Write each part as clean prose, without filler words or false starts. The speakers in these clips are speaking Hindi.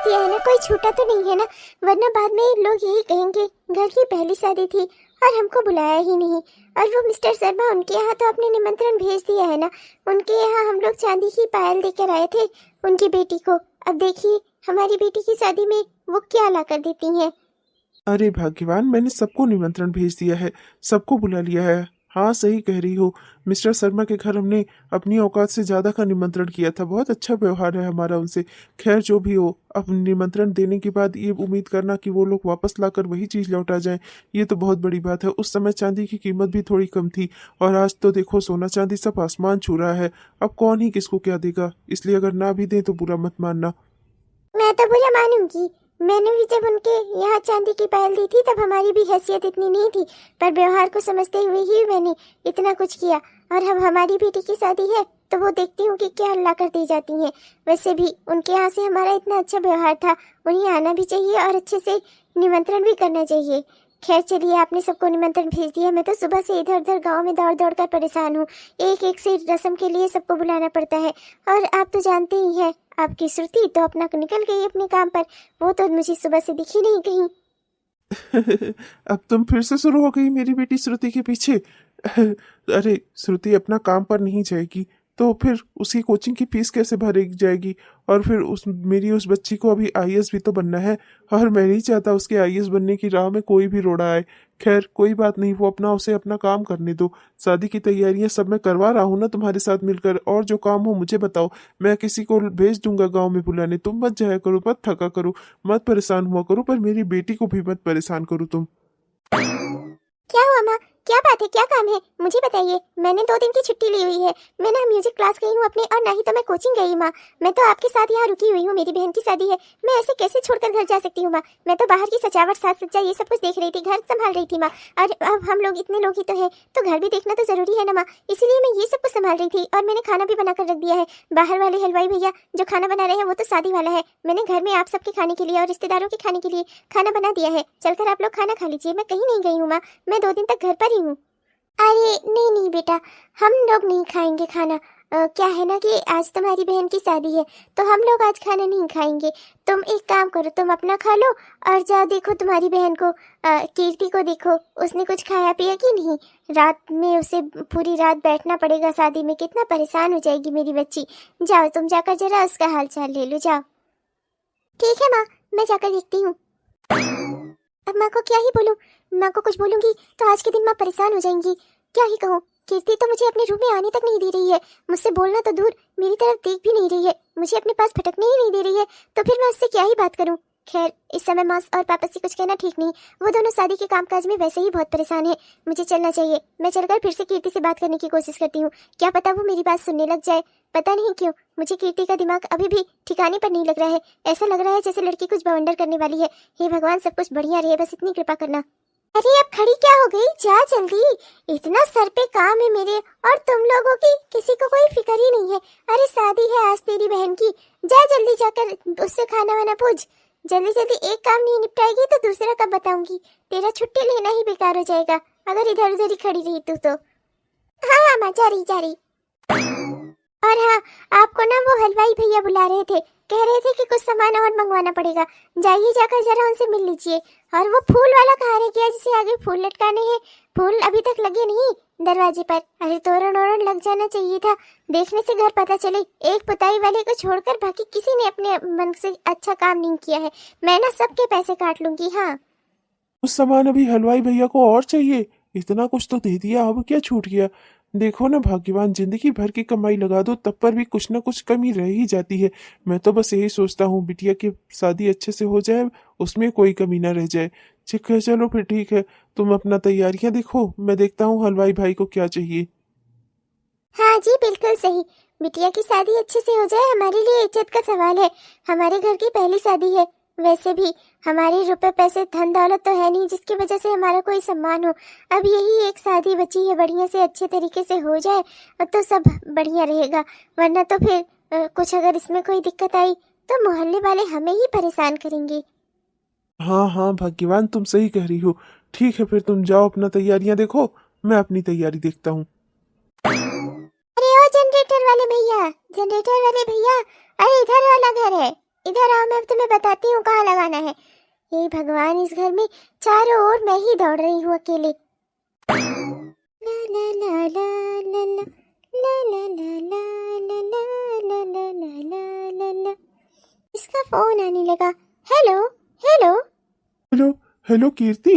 दिया है ना, कोई छूटा तो नहीं है ना, वरना बाद में लोग यही कहेंगे घर की पहली शादी थी और हमको बुलाया ही नहीं। और वो मिस्टर शर्मा, उनके यहाँ तो आपने निमंत्रण भेज दिया है ना, उनके यहाँ हम लोग चांदी की पायल देकर आए थे उनकी बेटी को। अब देखिए हमारी बेटी की शादी में वो क्या ला कर देती हैं। अरे भाग्यवान, मैंने सबको निमंत्रण भेज दिया है, सबको बुला लिया है। हाँ सही कह रही हो, मिस्टर शर्मा के घर हमने अपनी औकात से ज्यादा का निमंत्रण किया था। बहुत अच्छा व्यवहार है हमारा उनसे। खैर जो भी हो, अब निमंत्रण देने के बाद ये उम्मीद करना कि वो लोग वापस लाकर वही चीज लौटा जाएं, ये तो बहुत बड़ी बात है। उस समय चांदी की कीमत भी थोड़ी कम थी, और आज तो देखो सोना चांदी सब आसमान छू रहा है। अब कौन ही किसको क्या देगा, इसलिए अगर ना भी दें तो बुरा मत मानना। मैं तो बुरा मानूंगी। मैंने भी जब उनके यहाँ चांदी की पायल दी थी तब हमारी भी हैसियत इतनी नहीं थी, पर व्यवहार को समझते हुए ही मैंने इतना कुछ किया। और अब हमारी बेटी की शादी है तो वो देखती हूँ कि क्या ला कर दी जाती हैं। वैसे भी उनके यहाँ से हमारा इतना अच्छा व्यवहार था, उन्हें आना भी चाहिए और अच्छे से निमंत्रण भी करना चाहिए। खैर चलिए, आपने सबको निमंत्रण भेज दिया। मैं तो सुबह से इधर उधर गांव में दौड़ दौड़ कर परेशान हूँ, एक एक से रस्म के लिए सबको बुलाना पड़ता है। और आप तो जानते ही हैं, आपकी श्रुति तो अपना निकल गई अपने काम पर, वो तो मुझे सुबह से दिखी नहीं कहीं। अब तुम फिर से शुरू हो गई मेरी बेटी श्रुति के पीछे। अरे श्रुति अपना काम पर नहीं जाएगी तो फिर उसकी कोचिंग की फीस कैसे भरी जाएगी? और फिर उस बच्ची को अभी आईएएस भी तो बनना है, और मैं नहीं चाहता उसके आईएएस बनने की राह में कोई भी रोड़ा आए। खैर कोई बात नहीं, वो उसे अपना काम करने दो। शादी की तैयारियां सब मैं करवा रहा हूँ ना तुम्हारे साथ मिलकर, और जो काम हो मुझे बताओ, मैं किसी को भेज दूंगा गाँव में बुलाने। तुम मत जाया करो, मत थका करो, मत परेशान हुआ करो, पर मेरी बेटी को भी मत परेशान करो तुम। क्या हुआ माँ, क्या बात है, क्या काम है, मुझे बताइए। मैंने 2 दिन की छुट्टी ली हुई है। मैं ना म्यूजिक क्लास गई हूँ अपने, और ना ही तो मैं कोचिंग गई माँ। मैं तो आपके साथ यहाँ रुकी हुई हूँ, मेरी बहन की शादी है। मैं ऐसे कैसे छोड़कर घर जा सकती हूँ माँ? मैं तो बाहर की सजावट साज सज्जा ये सब कुछ देख रही थी, घर संभाल रही थी माँ। और अब हम लोग इतने लोग ही तो हैं, तो घर भी देखना तो जरूरी है ना माँ, इसीलिए मैं ये सब कुछ संभाल रही थी। और मैंने खाना भी बनाकर रख दिया है। बाहर वाले हलवाई भैया जो खाना बना रहे हैं वो तो शादी वाला है। मैंने घर में आप सबके खाने के लिए और रिश्तेदारों के खाने के लिए खाना बना दिया है। चलकर आप लोग खाना खा लीजिए, मैं कहीं नहीं गई हूँ माँ, मैं 2 दिन तक घर पर ही हूँ। अरे नहीं नहीं बेटा, हम लोग नहीं खाएंगे खाना। क्या है ना कि आज तुम्हारी बहन की शादी है, तो हम लोग आज खाना नहीं खाएंगे। तुम एक काम करो, तुम अपना खा लो और जाओ देखो तुम्हारी बहन को, कीर्ति को देखो, उसने कुछ खाया पिया कि नहीं। रात में उसे पूरी रात बैठना पड़ेगा शादी में, कितना परेशान हो जाएगी मेरी बच्ची। जाओ तुम जाकर जरा उसका हाल चाल ले लो, जाओ। ठीक है माँ, मैं जाकर देखती हूँ। अब माँ को क्या ही बोलूं, माँ को कुछ बोलूंगी तो आज के दिन माँ परेशान हो जाएंगी। क्या ही कहूँ, कीर्ति तो मुझे अपने रूम में आने तक नहीं दे रही है। मुझसे बोलना तो दूर, मेरी तरफ देख भी नहीं रही है, मुझे अपने पास भटकने ही नहीं दे रही है। तो फिर मैं उससे क्या ही बात करूँ। खैर इस समय माँ और पापा से कुछ कहना ठीक नहीं, वो दोनों शादी के कामकाज में वैसे ही बहुत परेशान है। मुझे चलना चाहिए, मैं चलकर फिर से कीर्ति से बात करने की कोशिश करती हूँ। क्या पता वो मेरी बात सुनने लग जाए। पता नहीं क्यों मुझे कीर्ति का दिमाग अभी भी ठिकाने पर नहीं लग रहा है। ऐसा लग रहा है जैसे लड़की कुछ बवंडर करने वाली है। हे भगवान, सब कुछ बढ़िया रहे, बस इतनी कृपा करना। अरे अब खड़ी क्या हो गई, जा जल्दी, इतना सर पे काम है मेरे, और तुम लोगों की किसी को कोई फिक्र ही नहीं है। अरे शादी है आज तेरी बहन की, जा जल्दी जाकर उससे खाना वाना पूछ। जल्दी जल्दी, एक काम नहीं निपटाएगी तो दूसरा कब बताऊंगी। तेरा छुट्टी लेना ही बेकार हो जाएगा अगर इधर उधर ही खड़ी रही तू तो। हाँ हाँ माँ, जा रही जा रही। और हाँ, आपको ना वो हलवाई भैया बुला रहे थे, कह रहे थे कि कुछ सामान और मंगवाना पड़ेगा। जाइए जाकर जरा उनसे मिल लीजिए। और वो फूल वाला कहाँ रह गया जिसे आगे फूल लटकाने हैं? फूल अभी तक लगे नहीं दरवाजे पर। अरे तोरण ओरण लग जाना चाहिए था, देखने से घर पता चले। एक पुताई वाले को छोड़कर बाकी किसी ने अपने मन से अच्छा काम नहीं किया है। मैं ना सबके पैसे काट लूंगी। हाँ उस सामान अभी हलवाई भैया को और चाहिए? इतना कुछ तो दे दिया, अब क्या छूट गया? देखो ना भाग्यवान, जिंदगी भर की कमाई लगा दो तब पर भी कुछ ना कुछ कमी रह ही जाती है। मैं तो बस यही सोचता हूँ बिटिया की शादी अच्छे से हो जाए, उसमें कोई कमी ना रह जाए। ठीक है चलो फिर, ठीक है, तुम अपना तैयारियां देखो, मैं देखता हूँ हलवाई भाई को क्या चाहिए। हाँ जी, बिल्कुल सही। बिटिया की शादी अच्छे से हो जाए हमारे लिए इज्जत का सवाल है। हमारे घर की पहली शादी है। वैसे भी हमारे रुपए पैसे धन दौलत तो है नहीं जिसकी वजह से हमारा कोई सम्मान हो। अब यही एक शादी बची है, बढ़िया से अच्छे तरीके से हो जाए तो सब बढ़िया रहेगा। वरना तो फिर कुछ अगर इसमें कोई दिक्कत आई तो मोहल्ले वाले हमें ही परेशान करेंगे। हाँ हाँ भाग्यवान, तुम सही कह रही हो। ठीक है फिर तुम जाओ अपना तैयारियां देखो, मैं अपनी तैयारी देखता हूँ। अरे ओ जनरेटर वाले भैया, जनरेटर वाले भैया, अरे इधर वाला घर है। इधर आओ, मैं तुम्हें बताती हूँ कहाँ लगाना है। हे भगवान, इस घर में चारों ओर मैं ही दौड़ रही हूँ अकेले। ला ला ला ला ला ला ला ला ला ला ला ला ला ला ला ला। इसका फोन आने लगा। Hello hello. हेलो हेलो कीर्ति।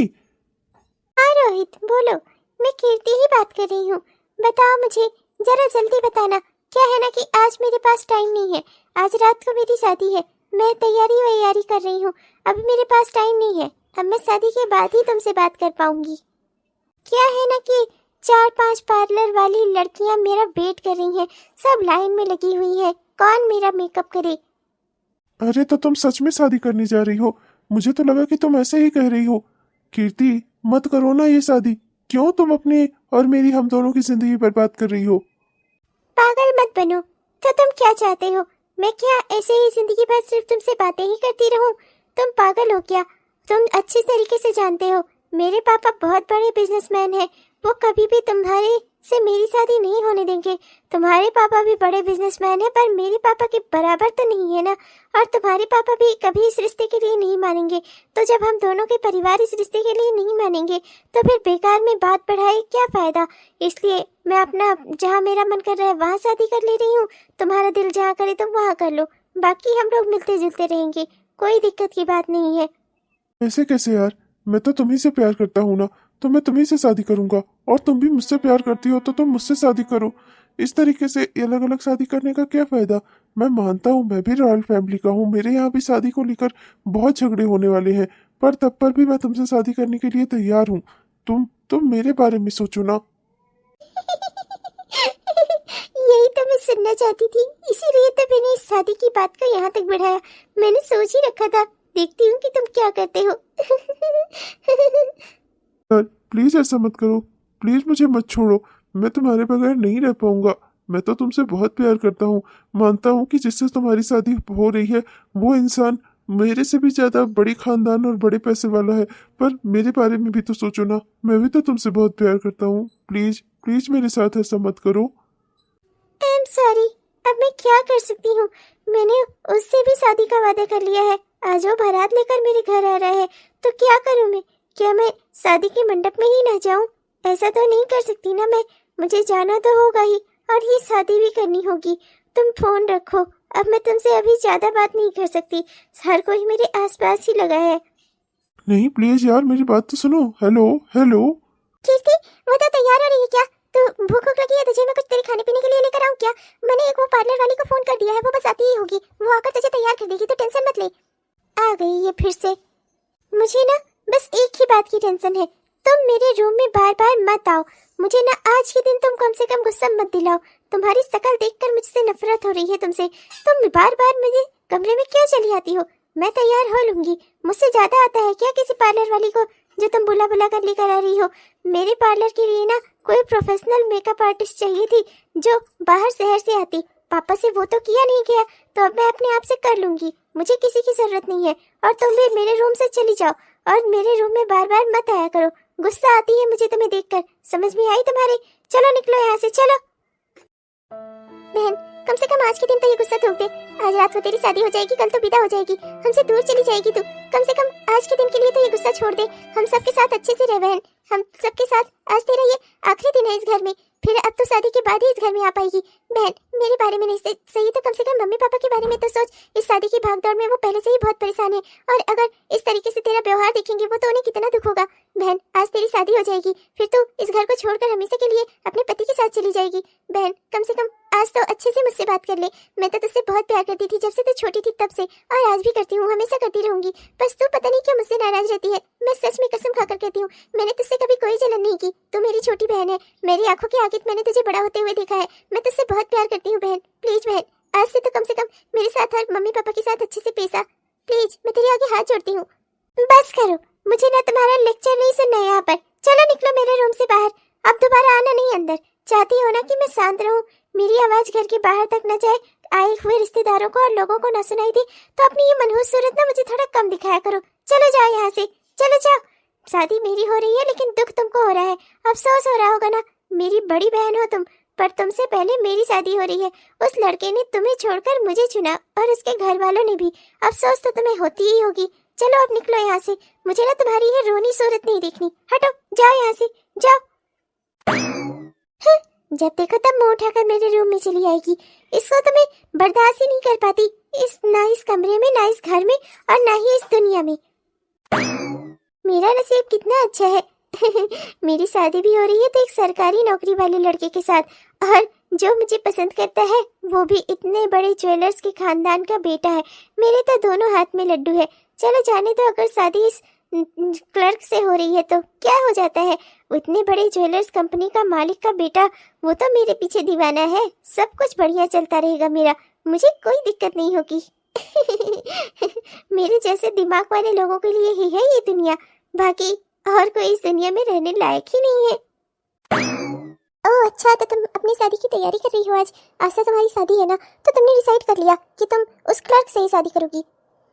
हाँ रोहित बोलो, मैं कीर्ति ही बात कर रही हूँ। बताओ मुझे, जरा जल्दी बताना। क्या है ना कि आज मेरे पास टाइम नहीं है, आज रात को मेरी शादी है, मैं तैयारी कर रही हूँ, अभी मेरे पास टाइम नहीं है। अब मैं शादी के बाद ही तुमसे बात कर पाऊंगी। क्या है ना कि 4-5 पार्लर वाली लड़कियां मेरा वेट कर रही हैं, सब लाइन में लगी हुई है, कौन मेरा मेकअप करे। अरे तो तुम सच में शादी करने जा रही हो? मुझे तो लगा कि तुम ऐसे ही कह रही हो। कीर्ति, मत करो ना ये शादी। क्यों तुम अपनी और मेरी, हम दोनों की जिंदगी बर्बाद कर रही हो? पागल मत बनो। तो तुम क्या चाहते हो? मैं क्या ऐसे ही जिंदगी भर सिर्फ तुमसे बातें ही करती रहूं? तुम पागल हो क्या? तुम अच्छी तरीके से जानते हो मेरे पापा बहुत बड़े बिजनेसमैन हैं, वो कभी भी तुम्हारे से मेरी शादी नहीं होने देंगे। तुम्हारे पापा भी बड़े बिजनेसमैन हैं, पर मेरे पापा के बराबर तो नहीं है ना। और तुम्हारे पापा भी कभी इस रिश्ते के लिए नहीं मानेंगे। तो जब हम दोनों के परिवार इस रिश्ते के लिए नहीं मानेंगे तो फिर बेकार में बात बढ़ाए क्या फायदा। इसलिए मैं अपना जहाँ मेरा मन कर रहा है वहाँ शादी कर ले रही हूँ। तुम्हारा दिल जहाँ करे तुम वहाँ कर लो, बाकी हम लोग मिलते जुलते रहेंगे, कोई दिक्कत की बात नहीं है। ऐसे कैसे यार? मैं तो तुम्ही से प्यार करता हूँ ना, तो मैं तुम्ही से शादी करूंगा। और तुम भी मुझसे प्यार करती हो तो तुम मुझसे शादी करो। इस तरीके से अलग अलग शादी करने का क्या फायदा? मैं मानता हूँ मैं भी रॉयल फैमिली का हूँ, मेरे यहाँ भी शादी को लेकर बहुत झगड़े होने वाले हैं, पर तब पर भी मैं तुमसे शादी करने के लिए तैयार हूँ। तुम मेरे बारे में सोचो ना। यही तो मैं सुनना चाहती थी, इसीलिए तो मैंने इस शादी की बात को यहाँ तक बढ़ाया। मैंने सोच ही रखा था, देखती हूँ कि तुम क्या करते हो। यार प्लीज ऐसा मत करो, प्लीज मुझे मत छोड़ो। मैं तुम्हारे बगैर नहीं रह पाऊंगा। मैं तो तुमसे बहुत प्यार करता हूँ। मानता हूँ कि जिससे तुम्हारी शादी हो रही है वो इंसान मेरे से भी ज्यादा बड़ी खानदान और बड़े पैसे वाला है, पर मेरे बारे में भी तो सोचो ना। मैं भी तो तुमसे बहुत प्यार करता हूँ। प्लीज प्लीज मेरे साथ ऐसा मत करो। आई एम सॉरी, अब मैं क्या कर सकती हूँ? मैंने उससे भी शादी का वादा कर लिया है। आज वो बारात लेकर मेरे घर आ रहा है, तो क्या करूँ मैं? क्या मैं शादी के मंडप में ही ना जाऊँ? ऐसा तो नहीं कर सकती ना मैं, मुझे जाना तो होगा ही, और ये शादी भी करनी होगी। तुम फोन रखो, अब मैं तुमसे अभी ज्यादा बात नहीं कर सकती, हर कोई मेरे आसपास ही लगा है। नहीं प्लीज यार, मेरी बात तो सुनो। Hello hello. कीर्ति, वो तो तैयार हो रही है क्या? तो भूख वूख लगी है तुझे? मैं कुछ तेरे खाने पीने के लिए लेकर आऊँ क्या? मैंने एक वो पार्लर वाली को फोन कर दिया है, वो बस आती ही होगी, वो आकर तुझे तैयार कर देगी, तो टेंशन मत ले। आ गई ये फिर से। मुझे ना बस एक ही बात की टेंशन है, तुम मेरे रूम में बार बार मत आओ। मुझे ना आज के दिन तुम कम से कम गुस्सा मत दिलाओ। तुम्हारी शक्ल देखकर मुझसे नफरत हो रही है तुमसे। तुम बार बार मेरे कमरे में क्यों चली आती हो? मैं तैयार हो लूंगी, मुझसे ज्यादा आता है क्या किसी पार्लर वाली को जो तुम बुला बुला कर लेकर आ रही हो? मेरे पार्लर के लिए ना कोई प्रोफेशनल मेकअप आर्टिस्ट चाहिए थी जो बाहर शहर से आती। पापा से वो तो किया नहीं गया, तो अब मैं अपने आप से कर लूंगी, मुझे किसी की जरूरत नहीं है। और तुम भी मेरे रूम से चली जाओ और मेरे रूम में बार बार मत आया करो, गुस्सा आती है मुझे तुम्हें देखकर। समझ में आई तुम्हारे? चलो निकलो यहाँ से, चलो। बहन, कम से कम आज के दिन तो ये गुस्सा थूक दे। आज रात को तेरी शादी हो जाएगी, कल तो विदा हो जाएगी, हमसे दूर चली जाएगी तू। कम से कम आज के दिन के लिए तो ये गुस्सा छोड़ दे। हम सबके साथ अच्छे से रह बहन, हम सबके साथ। आज तेरा ये आखिरी दिन है इस घर में, फिर अब तो शादी के बाद ही इस घर में आ पाएगी। बहन, मेरे बारे में नहीं सही तो कम से कम मम्मी पापा के बारे में तो सोच। इस शादी की भागदौड़ में वो पहले से ही बहुत परेशान है, और अगर इस तरीके से तेरा व्यवहार देखेंगे वो तो उन्हें कितना दुख होगा। बहन, आज तेरी शादी हो जाएगी, फिर तू इस घर को छोड़कर हमेशा के लिए अपने पति के साथ चली जाएगी। बहन, कम से कम आज तो अच्छे से मुझसे बात कर ले। मैं तो तुझसे बहुत प्यार करती थी, जब से तू छोटी थी तब से, और आज भी करती हूँ, हमेशा करती रहूंगी। बस तू पता नहीं क्यों मुझसे नाराज रहती है। मैं सच में कसम खाकर कहती हूँ, मैंने तुझसे कभी कोई जलन नहीं की। तू मेरी छोटी बहन है, मेरी आंखों के आगे मैंने तुझे बड़ा होते हुए देखा है। मैं तुझसे बहुत प्यार करती हूँ बहन। प्लीज बहन, आज से तो कम से कम मेरे साथ और मम्मी पापा के साथ अच्छे से पेश आ। प्लीज, मैं तेरे आगे हाथ जोड़ती हूँ। बस करो, मुझे ना तुम्हारा लेक्चर नहीं सुनना है यहाँ पर। चलो निकलो मेरे रूम से बाहर, अब दोबारा आना नहीं अंदर। चाहती हो ना कि मैं शांत रहूं, मेरी आवाज घर के बाहर तक न जाए, आए हुए रिश्तेदारों को और लोगों को न सुनाई दे, तो अपनी ये मनहूस सूरत ना मुझे थोड़ा कम दिखाया करो। चलो जाओ यहाँ से, चलो जाओ। शादी मेरी हो रही है लेकिन दुख तुमको हो रहा है, अफसोस हो रहा होगा ना। मेरी बड़ी बहन हो तुम, पर तुमसे पहले मेरी शादी हो रही है। उस लड़के ने तुम्हें छोड़कर मुझे चुना और उसके घर वालों ने भी। अफसोस तो तुम्हें होती ही होगी। चलो अब निकलो यहाँ से, मुझे ना तुम्हारी ये रोनी सूरत नहीं देखनी। हटो, जाओ यहाँ से, जाओ। जब देखो तब मुंह उठाकर मेरे रूम में चली आएगी। इसको तो मैं बर्दाश्त ही नहीं कर पाती, ना इस कमरे में, ना इस घर में और ना ही इस दुनिया में। मेरा नसीब कितना अच्छा है। मेरी शादी भी हो रही है तो एक सरकारी नौकरी वाले लड़के के साथ, और जो मुझे पसंद करता है वो भी इतने बड़े ज्वेलर्स के खानदान का बेटा है। मेरे तो दोनों हाथ में लड्डू है। चलो जाने दो, अगर शादी इस क्लर्क से हो रही है तो क्या हो जाता है। इतने बड़े ज्वेलर्स कंपनी का मालिक का बेटा, वो तो मेरे पीछे दीवाना है। सब कुछ बढ़िया चलता रहेगा मेरा, मुझे कोई दिक्कत नहीं होगी। मेरे जैसे दिमाग वाले लोगों के लिए ही है ये दुनिया, बाकी और कोई इस दुनिया में रहने लायक ही नहीं है। ओह अच्छा, तो तुम अपनी शादी की तैयारी कर रही हो। आज से तुम्हारी शादी है ना, तो तुमने डिसाइड कर लिया कि तुम उस क्लर्क से ही शादी करोगी।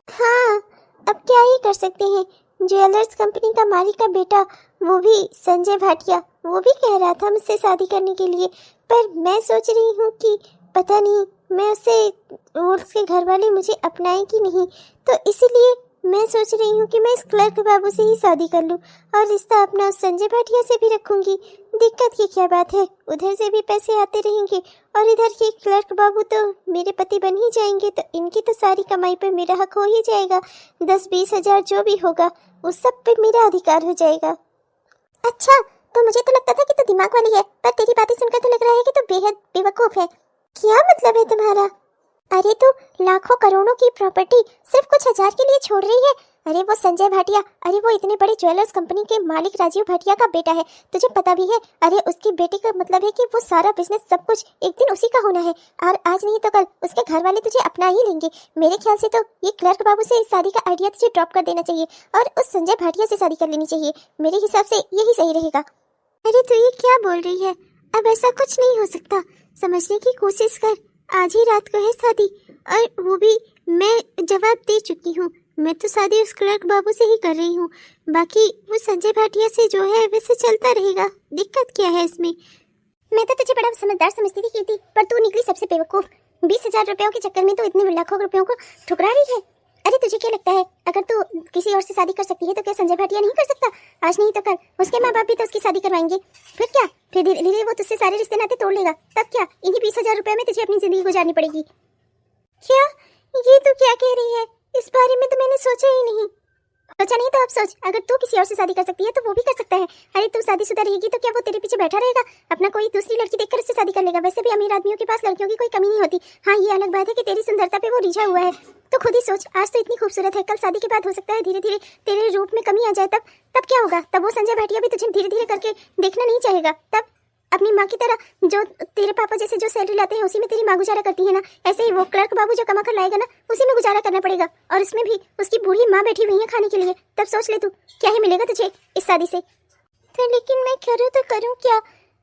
हाँ, अब क्या ही कर सकते हैं। ज्वेलर्स कंपनी का मालिक का बेटा, वो भी संजय भाटिया, वो भी कह रहा था मुझसे शादी करने के लिए, पर मैं सोच रही हूँ कि पता नहीं मैं उसके घर वाले मुझे अपनाएं कि नहीं। तो इसीलिए मैं सोच रही हूँ कि मैं इस क्लर्क बाबू से ही शादी कर लूँ और रिश्ता अपना उस संजय भाटिया से भी रखूंगी। दिक्कत की क्या बात है, उधर से भी पैसे आते रहेंगे और इधर के क्लर्क बाबू तो मेरे पति बन ही जाएंगे, तो इनकी तो सारी कमाई पे मेरा हक हो ही जाएगा। 10-20 हजार जो भी होगा उस सब पे मेरा अधिकार हो जाएगा। अच्छा, तो मुझे तो लगता था कि तू दिमाग वाली है, पर तेरी बातें सुनकर तो लग रहा है कि तू बेहद बेवकूफ है। क्या मतलब है तुम्हारा? अरे तू लाखों करोड़ों की प्रॉपर्टी सिर्फ कुछ हजार के लिए छोड़ रही है। अरे वो संजय भाटिया, अरे वो इतने बड़े ज्वेलर्स कंपनी के मालिक राजीव भाटिया का बेटा है, तुझे पता भी है। अरे उसके बेटे का मतलब है कि वो सारा बिजनेस सब कुछ एक दिन उसी का होना है, और आज नहीं तो कल उसके घर वाले तुझे अपना ही लेंगे। मेरे ख्याल से तो ये क्लर्क बाबू से इस शादी का आइडिया तुझे ड्रॉप कर देना चाहिए और उस संजय भाटिया से शादी कर लेनी चाहिए। मेरे हिसाब से यही सही रहेगा। अरे तू ये क्या बोल रही है? अब ऐसा कुछ नहीं हो सकता, समझने की कोशिश कर। आज ही रात को है शादी, और वो भी मैं जवाब दे चुकी हूँ। मैं तो शादी उस क्लर्क बाबू से ही कर रही हूँ, बाकी वो संजय भाटिया से जो है वैसे चलता रहेगा। दिक्कत क्या है इसमें? मैं तो तुझे बड़ा समझदार समझती थी कीर्ति, पर तू निकली सबसे बेवकूफ। 20,000 रुपयों के चक्कर में तो इतने लाखों रुपयों को ठुकरा रही है। अरे तुझे क्या लगता है, अगर तू किसी और से शादी कर सकती है तो क्या संजय भाटिया नहीं कर सकता? आज नहीं तो कल उसके माँ बाप भी तो उसकी शादी करवाएंगे। फिर क्या, फिर धीरे धीरे वो तुझसे सारे रिश्ते नाते तोड़ लेगा। तब क्या, इन्हीं 20,000 रुपए में तुझे अपनी जिंदगी गुजारनी पड़ेगी। क्या ये तू क्या कह रही है? इस बारे में तो मैंने सोचा ही नहीं। सोचा नहीं तो अब सोच, अगर तू किसी और से शादी कर सकती है तो वो भी कर सकता है। अरे तू शादीशुदा रहेगी तो क्या वो तेरे पीछे बैठा रहेगा? अपना कोई दूसरी लड़की देखकर उससे शादी कर लेगा। वैसे भी अमीर आदमियों के पास लड़कियों की कोई कमी नहीं होती। हाँ, ये अलग बात है कि तेरी सुंदरता पे वो रिझा हुआ है। तो खुद ही सोच, आज तो इतनी खूबसूरत है, कल शादी के बाद हो सकता है धीरे धीरे तेरे रूप में कमी आ जाए। तब क्या होगा? तब वो संजय भाटिया भी तुझे धीरे धीरे करके देखना नहीं चाहेगा। तब अपनी माँ की तरह, जो तेरे पापा जैसे जो सैलरी लाते हैं उसी में तेरी माँ गुजारा करती है ना, ऐसे ही वो क्लर्क बाबू जो कमा कर लाएगा ना, उसी में गुजारा करना पड़ेगा। और उसमें भी उसकी बूढ़ी माँ बैठी हुई है खाने के लिए। तब सोच ले तू, क्या ही मिलेगा तुझे इस शादी से। तो लेकिन मैं करूँ तो करूँ क्या?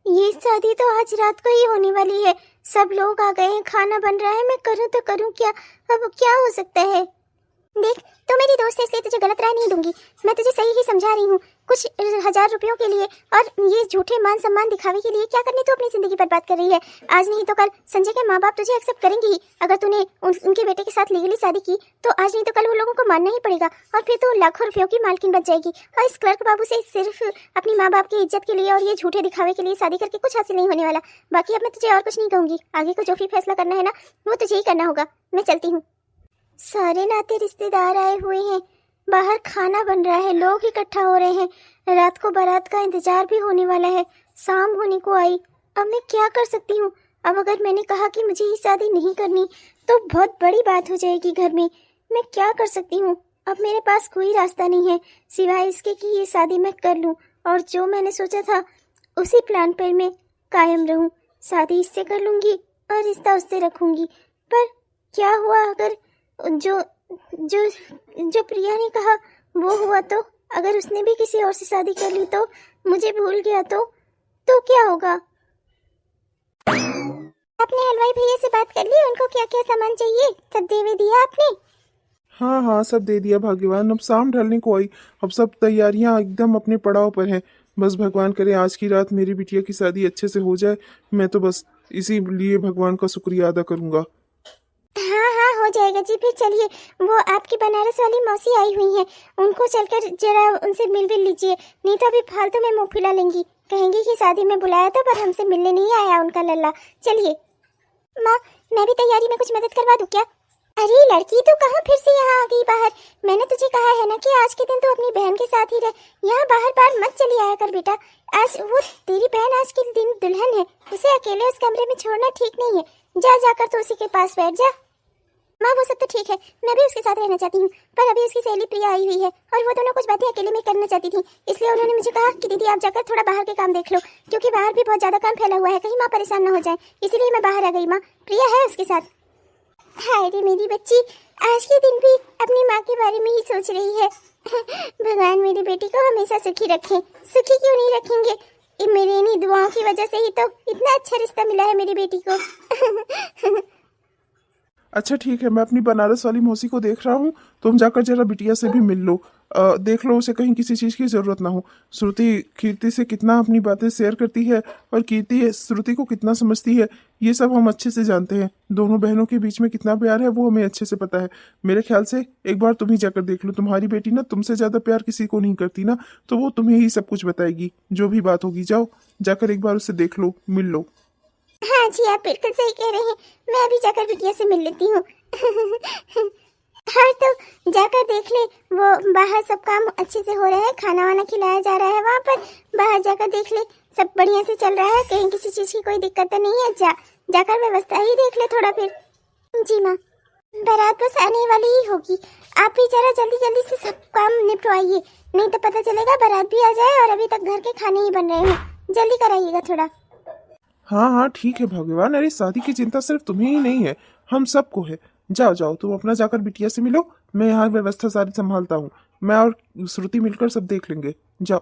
ये शादी तो आज रात को ही होने वाली है, सब लोग आ गए हैं, खाना बन रहा है, मैं करूँ तो करूँ क्या? अब क्या हो सकता है? देख, तो मेरी दोस्त है इसलिए तुझे गलत राय नहीं दूंगी। मैं तुझे सही ही समझा रही हूँ। कुछ 1000 रुपयों के लिए और ये झूठे मान सम्मान दिखावे के लिए क्या करने तू अपनी जिंदगी बर्बाद कर रही है? आज नहीं तो कल संजय के माँ बाप तुझे एक्सेप्ट करेंगे ही। अगर तूने उनके बेटे के साथ लीगली शादी की तो आज नहीं तो कल वो लोगों को मानना ही पड़ेगा, और फिर तो लाखों रुपयों की मालकिन बच जाएगी। और इस क्लर्क बाबू से सिर्फ अपनी माँ बाप की इज्जत के लिए और ये झूठे दिखावे के लिए शादी करके कुछ हासिल नहीं होने वाला। बाकी अब मैं तुझे और कुछ नहीं कहूँगी, आगे को जो भी फैसला करना है ना वो तुझे ही करना होगा। मैं चलती हूँ। सारे नाते रिश्तेदार आए हुए हैं, बाहर खाना बन रहा है, लोग इकट्ठा हो रहे हैं, रात को बारात का इंतजार भी होने वाला है, शाम होने को आई। अब मैं क्या कर सकती हूँ? अब अगर मैंने कहा कि मुझे ये शादी नहीं करनी तो बहुत बड़ी बात हो जाएगी घर में। मैं क्या कर सकती हूँ? अब मेरे पास कोई रास्ता नहीं है सिवाय इसके कि ये शादी मैं कर लूँ, और जो मैंने सोचा था उसी प्लान पर मैं कायम रहूँ। शादी इससे कर लूँगी और रिश्ता उससे रखूँगी। पर क्या हुआ अगर जो जो जो प्रिया ने कहा वो हुआ? तो अगर उसने भी किसी और से शादी कर ली तो, मुझे भूल गया तो क्या होगा? अपने हलवाई भैया से बात कर ली? उनको क्या क्या सामान चाहिए सब दे दिया आपने? हाँ हाँ, सब दे दिया भाग्यवान। अब शाम ढलने को आई, अब सब तैयारियां एकदम अपने पड़ाव पर हैं। बस भगवान करे आज की रात मेरी बिटिया की शादी अच्छे से हो जाए। मैं तो बस इसीलिए भगवान का शुक्रिया अदा करूंगा। हाँ हाँ हो जाएगा जी। फिर चलिए, वो आपकी बनारस वाली मौसी आई हुई हैं, उनको चलकर जरा उनसे मिल भी लीजिए, नहीं तो अभी फालतू में मुंह फुला लेंगी, कहेंगी कि शादी में बुलाया था पर हमसे मिलने नहीं आया उनका लल्ला। चलिए माँ, मैं भी तैयारी में कुछ मदद करवा दूँ क्या? अरे लड़की, तू कहाँ फिर से यहाँ आ गई बाहर? मैंने तुझे कहा है ना कि आज के दिन तू अपनी बहन के साथ ही रह, यहाँ बाहर बाहर मत चली आया कर बेटा। आज वो तेरी बहन आज के दिन दुल्हन है, उसे अकेले उस कमरे में छोड़ना ठीक नहीं है। जा जाकर तो उसी के पास बैठ जा। माँ वो सब तो ठीक है, मैं भी उसके साथ रहना चाहती हूँ, पर अभी उसकी सहेली प्रिया आई हुई है और वो दोनों कुछ बातें अकेले में करना चाहती थी, इसलिए उन्होंने मुझे कहा कि दीदी आप जाकर थोड़ा बाहर के काम देख लो, क्योंकि बाहर भी बहुत ज्यादा काम फैला हुआ है, कहीं माँ परेशान न हो जाए, इसीलिए मैं बाहर आ गई। माँ प्रिया है उसके साथ। हाय रे मेरी बच्ची, आज के दिन भी अपनी माँ के बारे में ही सोच रही है। भगवान मेरी बेटी को हमेशा सुखी रखे। सुखी क्यों नहीं रखेंगे, मेरी इन्हीं दुआओं की वजह से ही तो इतना अच्छा रिश्ता मिला है मेरी बेटी को। अच्छा ठीक है, मैं अपनी बनारस वाली मौसी को देख रहा हूँ, तुम जाकर जरा बिटिया से भी मिल लो। देख लो उसे कहीं किसी चीज़ की ज़रूरत ना हो। श्रुति कीर्ति से कितना अपनी बातें शेयर करती है और कीर्ति श्रुति को कितना समझती है, ये सब हम अच्छे से जानते हैं। दोनों बहनों के बीच में कितना प्यार है वो हमें अच्छे से पता है। मेरे ख्याल से एक बार तुम ही जाकर देख लो। तुम्हारी बेटी ना तुमसे ज़्यादा प्यार किसी को नहीं करती ना, तो वो तुम्हें ही सब कुछ बताएगी, जो भी बात होगी। जाओ जाकर एक बार उससे देख लो, मिल लो। हाँ जी, आप बिल्कुल सही कह रहे हैं, मैं अभी जाकर बिटिया से मिल लेती हूँ। हाँ तो जाकर देख ले, वो बाहर सब काम अच्छे से हो रहा है, खाना वाना खिलाया जा रहा है वहाँ पर, बाहर जाकर देख ले सब बढ़िया से चल रहा है, कहीं किसी चीज़ की कोई दिक्कत तो नहीं है। जाकर व्यवस्था ही देख ले थोड़ा फिर। जी माँ, बारात बस आने वाली ही होगी, आप भी जरा जल्दी जल्दी से सब काम निपटवाइए, नहीं तो पता चलेगा बारात भी आ जाए और अभी तक घर के खाने ही बन रहे हो। जल्दी कराइएगा थोड़ा। हाँ हाँ ठीक है भगवान, अरे शादी की चिंता सिर्फ तुम्हें ही नहीं है, हम सबको है। जाओ जाओ तुम अपना जाकर बिटिया से मिलो, मैं यहाँ व्यवस्था सारी संभालता हूँ। मैं और श्रुति मिलकर सब देख लेंगे। जाओ।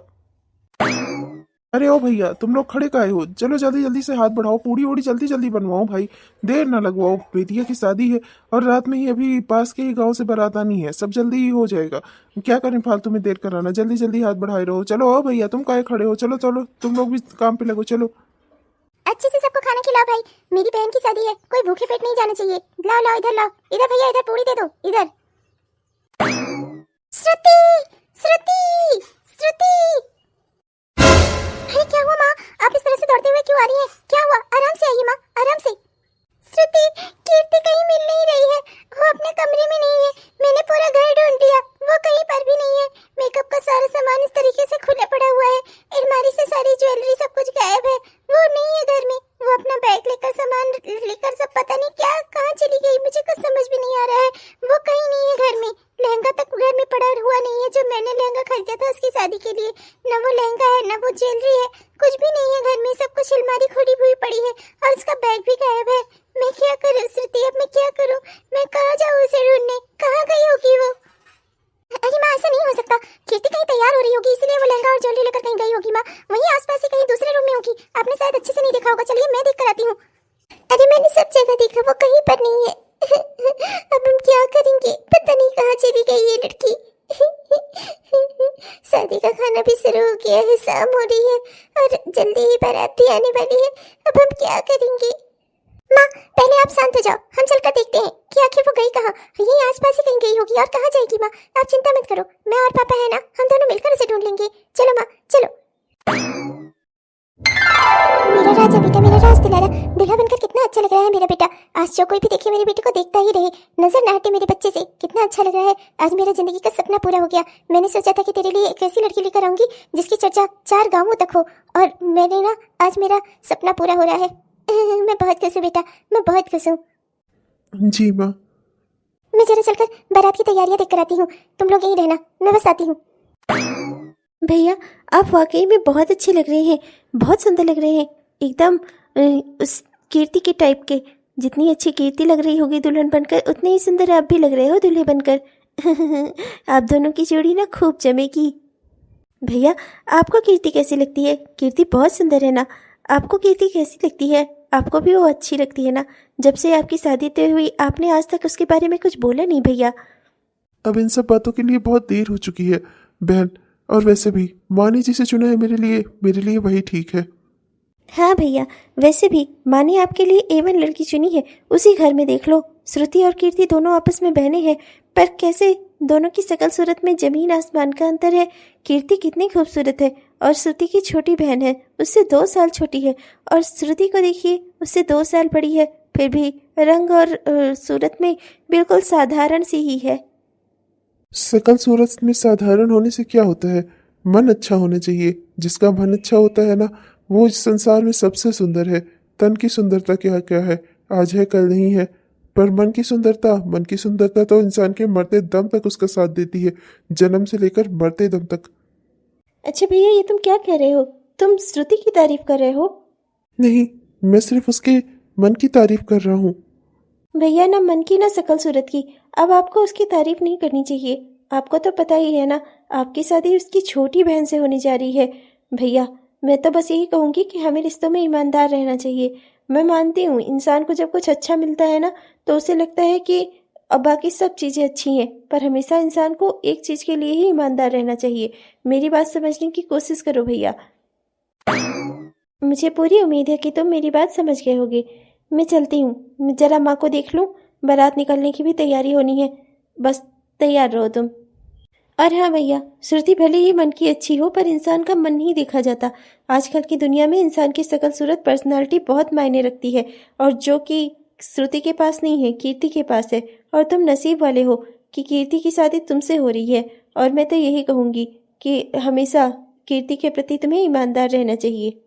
अरे ओ भैया, तुम लोग खड़े काहे हो? चलो जल्दी जल्दी से हाथ बढ़ाओ, पूड़ी वूड़ी जल्दी जल्दी बनवाओ भाई, देर ना लगवाओ। बेटिया की शादी है और रात में ही अभी पास के ही गांव से बारात आनी है, सब जल्दी ही हो जाएगा। क्या करें फालतू में देर कराना, जल्दी जल्दी हाथ बढ़ाए रहो। चलो ओ भैया, तुम काहे खड़े हो? चलो चलो तुम लोग भी काम पे लगो, चलो। अच्छे से सबको खाना खिलाओ भाई, मेरी बहन की शादी है, कोई भूखे पेट नहीं जाना चाहिए। लाओ लाओ इधर लाओ, इधर भैया इधर पूरी दे दो, इधर। श्रुति, श्रुति, श्रुति। अरे क्या हुआ माँ, आप इस तरह से दौड़ते हुए क्यों आ रही हैं? क्या हुआ? आराम से आइए माँ, आराम से। श्रुति, कीर्ति कहीं मिल नहीं रही है, वो अपने कमरे में नहीं है, मैंने पूरा घर ढूंढ लिया, वो कहीं पर भी नहीं है। मेकअप का सारा सामान इस तरीके से खुला पड़ा हुआ है, अलमारी से सारी ज्वेलरी सब कुछ गायब है, वो नहीं है घर में। वो अपना बैग लेकर सामान लेकर सब पता नहीं क्या कहाँ चली गई, मुझे कुछ समझ भी नहीं आ रहा है। वो कहीं नहीं है घर में, लहंगा तक घर में पड़ा हुआ नहीं है, जो मैंने लहंगा खरीदा था उसकी शादी के लिए, न वो लहंगा है न वो ज्वेलरी है, कुछ भी नहीं है घर में, सब कुछ अलमारी खुली हुई पड़ी है और उसका बैग भी गायब है। मैं क्या करूं श्रुति, अब मैं क्या करूं? मैं कहाँ जाऊं उसे ढूंढने? कहाँ गई होगी वो? अरे माँ ऐसा नहीं हो सकता, कीर्ति कहीं तैयार हो रही होगी इसलिए वो लहंगा और ज्वेलरी लेकर कहीं गई होगी। माँ वहीं आसपास ही कहीं दूसरे रूम में होगी, आपने शायद अच्छे से नहीं देखा होगा, चलिए मैं देख कर आती हूँ। अरे मैंने सब जगह देखा, वो कहीं पर नहीं है। अब हम क्या करेंगे, पता नहीं कहाँ चली गई ये लड़की। शादी का खाना भी शुरू हो गया है, शाम हो रही है और जल्दी ही बारात भी आने वाली है, अब हम क्या करेंगे? माँ पहले आप शांत हो जाओ, हम चलकर देखते हैं कि आखिर वो गई कहाँ। यही आसपास ही कहीं गई होगी, और कहाँ जाएगी? माँ आप चिंता मत करो, मैं और पापा है ना, हम दोनों मिलकर उसे ढूंढ लेंगे। चलो माँ चलो। मेरा राजा बेटा, मेरा राज दुलारा, दूल्हा बनकर कितना अच्छा लग रहा है मेरा बेटा। आज जो कोई भी देखे मेरे बेटे को देखता ही रहे, नजर ना हटे मेरे बच्चे से, कितना अच्छा लग रहा है। आज मेरा जिंदगी का सपना पूरा हो गया। मैंने सोचा था कि तेरे लिए एक ऐसी लड़की लेकर आऊंगी जिसकी चर्चा 4 गांवों तक हो, और मैंने ना आज मेरा सपना पूरा हो रहा है। मैं बहुत खुश हूँ बेटा, मैं बहुत खुश हूँ। जी माँ। मैं जरा चलकर बारात की तैयारियां देख कर आती हूँ, तुम लोग यहीं रहना, मैं बस आती हूँ। भैया आप वाकई में बहुत अच्छे लग रहे हैं, बहुत सुंदर लग रहे हैं, एकदम उस कीर्ति के टाइप के। जितनी अच्छी कीर्ति लग रही होगी दुल्हन बनकर, उतने ही सुंदर आप भी लग रहे हो दूल्हे बनकर। आप दोनों की जोड़ी ना खूब जमेगी। भैया आपको कीर्ति कैसी लगती है? कीर्ति बहुत सुंदर है ना। आपको कीर्ति कैसी लगती है? आपको भी वो अच्छी लगती है ना? जब से आपकी शादी तय हुई आपने आज तक उसके बारे में कुछ बोला नहीं भैया। अब इन सब बातों के लिए बहुत देर हो चुकी है बहन, और वैसे भी माँ ने जिसे चुना है मेरे लिए वही ठीक है। हाँ भैया, वैसे भी माँ ने आपके लिए A1 लड़की चुनी है, उसी घर में देख लो। श्रुति और कीर्ति दोनों आपस में बहनें हैं, पर कैसे दोनों की शकल सूरत में जमीन आसमान का अंतर है। कीर्ति कितनी खूबसूरत है और श्रुति की छोटी बहन है, उससे 2 साल छोटी है, और श्रुति को देखिए, उससे 2 साल बड़ी है, फिर भी रंग और सूरत में बिल्कुल साधारण सी ही है। शकल सूरत में साधारण होने से क्या होता है? मन अच्छा होना चाहिए। जिसका मन अच्छा होता है ना, वो इस संसार में सबसे सुंदर है। तन की सुंदरता क्या क्या है, आज है कल नहीं है, पर मन की सुंदरता तो इंसान के मरते दम तक उसका साथ देती है, जन्म से लेकर मरते दम तक। अच्छा भैया, ये तुम क्या कह रहे हो? तुम श्रुति की तारीफ कर रहे हो? नहीं, मैं सिर्फ उसके मन की तारीफ कर रहा हूँ। भैया, ना मन की ना शकल सूरत की, अब आपको उसकी तारीफ नहीं करनी चाहिए। आपको तो पता ही है ना, आपकी शादी उसकी छोटी बहन से होने जा रही है। भैया, मैं तो बस यही कहूँगी कि हमें रिश्तों में ईमानदार रहना चाहिए। मैं मानती हूँ, इंसान को जब कुछ अच्छा मिलता है ना, तो उसे लगता है कि अब बाकी सब चीज़ें अच्छी हैं, पर हमेशा इंसान को एक चीज़ के लिए ही ईमानदार रहना चाहिए। मेरी बात समझने की कोशिश करो भैया। मुझे पूरी उम्मीद है कि तुम मेरी बात समझ गए होगे। मैं चलती हूँ, मैं जरा माँ को देख लूँ, बारात निकलने की भी तैयारी होनी है, बस तैयार रहो तुम। और हाँ भैया, श्रुति भले ही मन की अच्छी हो, पर इंसान का मन नहीं देखा जाता। आजकल की दुनिया में इंसान की शकल सूरत पर्सनालिटी बहुत मायने रखती है, और जो कि श्रुति के पास नहीं है, कीर्ति के पास है। और तुम नसीब वाले हो कि कीर्ति की शादी तुमसे हो रही है। और मैं तो यही कहूँगी कि हमेशा कीर्ति के प्रति तुम्हें ईमानदार रहना चाहिए।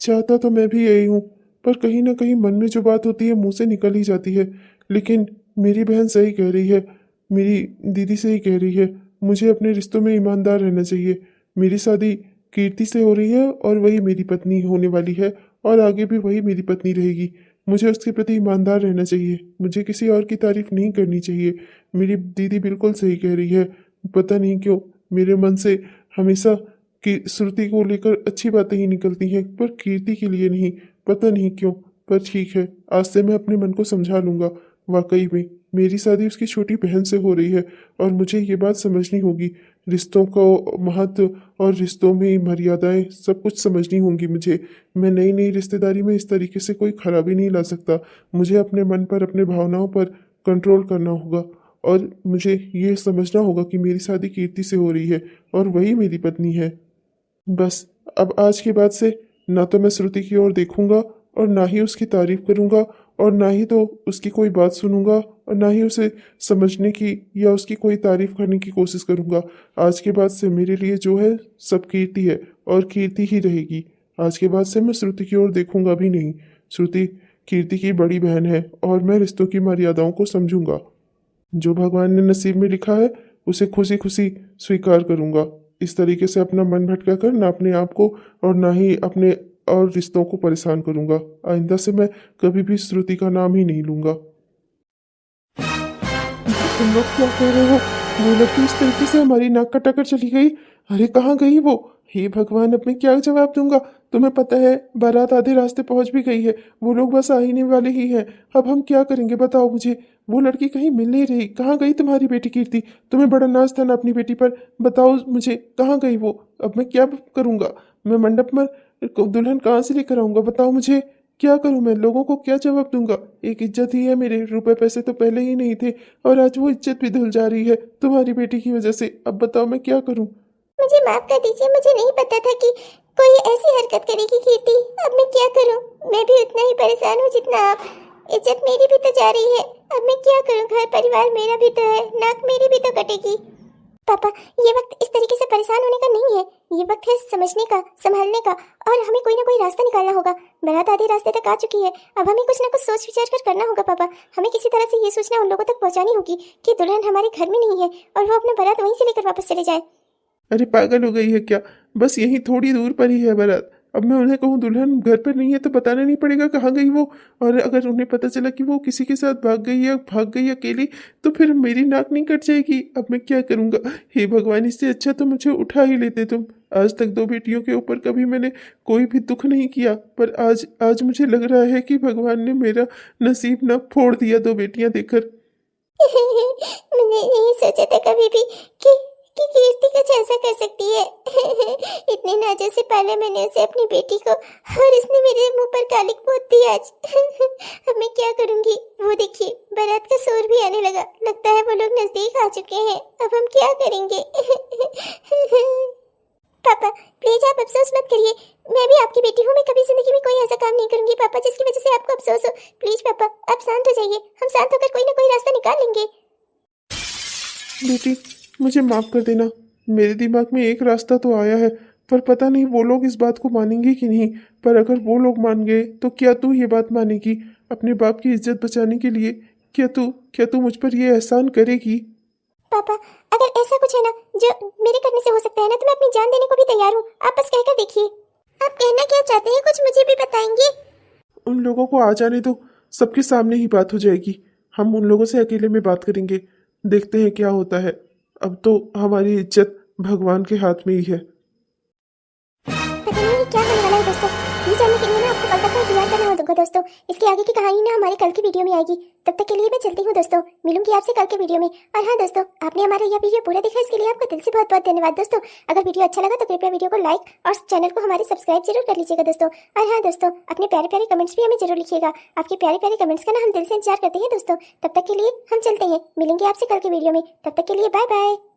चाहता तो मैं भी यही हूँ, पर कहीं ना कहीं मन में जो बात होती है मुंह से निकल ही जाती है। लेकिन मेरी बहन सही कह रही है, मेरी दीदी सही कह रही है, मुझे अपने रिश्तों में ईमानदार रहना चाहिए। मेरी शादी कीर्ति से हो रही है और वही मेरी पत्नी होने वाली है, और आगे भी वही मेरी पत्नी रहेगी। मुझे उसके प्रति ईमानदार रहना चाहिए, मुझे किसी और की तारीफ नहीं करनी चाहिए। मेरी दीदी बिल्कुल सही कह रही है। पता नहीं क्यों मेरे मन से हमेशा कि श्रुति को लेकर अच्छी बातें ही निकलती हैं, पर कीर्ति के लिए नहीं, पता नहीं क्यों। पर ठीक है, आज से मैं अपने मन को समझा लूंगा। वाकई में मेरी शादी उसकी छोटी बहन से हो रही है, और मुझे ये बात समझनी होगी। रिश्तों को महत्व और रिश्तों में मर्यादाएं सब कुछ समझनी होंगी मुझे। मैं नई नई रिश्तेदारी में इस तरीके से कोई खराबी नहीं ला सकता। मुझे अपने मन पर, अपने भावनाओं पर कंट्रोल करना होगा, और मुझे ये समझना होगा कि मेरी शादी कीर्ति से हो रही है और वही मेरी पत्नी है। बस अब आज के बाद से ना तो मैं श्रुति की ओर देखूंगा, और ना ही उसकी तारीफ करूंगा, और ना ही तो उसकी कोई बात सुनूंगा, और ना ही उसे समझने की या उसकी कोई तारीफ करने की कोशिश करूंगा। आज के बाद से मेरे लिए जो है सब कीर्ति है, और कीर्ति ही रहेगी। आज के बाद से मैं श्रुति की ओर देखूंगा भी नहीं। श्रुति कीर्ति की बड़ी बहन है, और मैं रिश्तों की मर्यादाओं को समझूंगा। जो भगवान ने नसीब में लिखा है उसे खुशी खुशी स्वीकार करूंगा। इस तरीके से अपना मन भटका कर ना अपने आप को और ना ही अपने और रिश्तों को परेशान करूंगा। आइंदा से मैं कभी भी श्रुति का नाम ही नहीं लूंगा। तुम लोग क्या कह रहे हो? वो लड़की इस तरीके से हमारी नाक कटाकर चली गई। अरे कहाँ गई वो? हे भगवान, अब मैं क्या जवाब दूंगा? तुम्हें पता है बारात आधे रास्ते पहुंच भी गई है, वो लोग बस आने वाले ही हैं। अब हम क्या करेंगे बताओ मुझे? वो लड़की कहीं मिल नहीं रही। कहाँ गई तुम्हारी बेटी कीर्ति? तुम्हें बड़ा नाज था ना अपनी बेटी पर। बताओ मुझे कहाँ गई वो? अब मैं क्या करूंगा? मैं मंडप में दुल्हन कहाँ से लेकर आऊंगा? बताओ मुझे, क्या करूं मैं? लोगों को क्या जवाब दूंगा? एक इज्जत ही है मेरे, रुपए पैसे तो पहले ही नहीं थे, और आज वो इज्जत भी धुल जा रही है तुम्हारी बेटी की वजह से। अब बताओ मैं क्या करूं? मुझे माफ कर दीजिए, मुझे नहीं पता था कि कोई ऐसी हरकत करेगी कीर्ति। अब मैं क्या करूं? मैं भी उतना ही परेशान हूं जितना आप। इज्जत मेरी भी तो जा रही है। अब मैं क्या करूं? घर परिवार मेरा भी तो है, नाक मेरी भी तो कटेगी। पापा, ये वक्त इस तरीके से परेशान होने का नहीं है। ये वक्त है समझने का, संभालने का, और हमें कोई ना कोई रास्ता निकालना होगा। बारात आधे रास्ते तक आ चुकी है, अब हमें कुछ ना कुछ सोच विचार कर करना होगा। पापा, हमें किसी तरह से ये सूचना उन लोगों तक पहुंचानी होगी कि दुल्हन हमारे घर में नहीं है, और वो अपना बारात वहीं से लेकर वापस चले जाए। अरे पागल हो गई है क्या? बस यहीं थोड़ी दूर पर ही है बारात। अब मैं उन्हें कहूँ दुल्हन घर पर नहीं है तो बताना नहीं पड़ेगा कहाँ गई वो। और अगर उन्हें पता चला कि वो किसी के साथ भाग गई अकेली, तो फिर मेरी नाक नहीं कट जाएगी। अब मैं क्या करूँगा? हे भगवान, इससे अच्छा तो मुझे उठा ही लेते तुम। आज तक 2 बेटियों के ऊपर कभी मैंने कोई भी दुख नहीं किया, पर आज मुझे लग रहा है कि भगवान ने मेरा नसीब ना फोड़ दिया 2 बेटियां देकर। मैंने नहीं सोचा था कभी भी कि कि कीर्ति कुछ ऐसा कर सकती है। इतने नाजों से पाला मैंने उसे, अपनी बेटी को, और इसने मेरे मुंह पर कालिक पोत दी आज। अब मैं क्या करूंगी? वो देखिए बारात का शोर भी आने लगा, लगता है वो लोग नजदीक आ चुके हैं। अब हम क्या करेंगे? पापा प्लीज आप अफसोस मत करिए, मैं भी आपकी बेटी हूँ। मैं कभी जिंदगी में कोई ऐसा काम नहीं करूंगी पापा जिसकी वजह से आपको अफसोस हो। प्लीज पापा आप शांत हो जाइए, हम शांत होकर कोई ना कोई रास्ता निकाल लेंगे। बेटी, मुझे माफ कर देना। मेरे दिमाग में एक रास्ता तो आया है, पर पता नहीं वो लोग इस बात को मानेंगे कि नहीं। पर अगर वो लोग मान गए तो क्या तू ये बात मानेगी अपने बाप की इज्जत बचाने के लिए? क्या तू मुझ पर ये एहसान करेगी? पापा अगर ऐसा कुछ है ना जो मेरे करने से हो सकता है ना, तो मैं अपनी जान देने को भी तैयार हूँ। आप बस कहकर देखिए। आप कहना क्या चाहते हैं, कुछ मुझे भी बताएंगे? उन लोगों को आ जाने दो, सबके सामने ही बात हो जाएगी। हम उन लोगों से अकेले में बात करेंगे, देखते हैं क्या होता है। अब तो हमारी इज्जत भगवान के हाथ में ही है। पता नहीं ये क्या होने वाला है दोस्तों। ये जानने के लिए ना आपको कल तक का इंतजार करना होगा दोस्तों। इसके आगे की कहानी ना हमारे कल की वीडियो में आएगी। तब तक के लिए मैं चलती हूँ दोस्तों, मिलूंगी आपसे कल के वीडियो में। और हाँ दोस्तों, आपने हमारा यह वीडियो पूरा देखा इसके लिए आपका दिल से बहुत बहुत धन्यवाद दोस्तों। अगर वीडियो अच्छा लगा तो कृपया वीडियो को लाइक और चैनल को हमारे सब्सक्राइब जरूर कर लीजिएगा दोस्तों। और हाँ दोस्तों, अपने प्यारे प्यारे कमेंट्स भी हमें जरूर लिखिएगा। आपके प्यारे प्यारे कमेंट्स का ना हम दिल से इंतजार करते हैं दोस्तों। तब तक के लिए हम चलते हैं, मिलेंगे आपसे कल के वीडियो में। तब तक के लिए बाय बाय।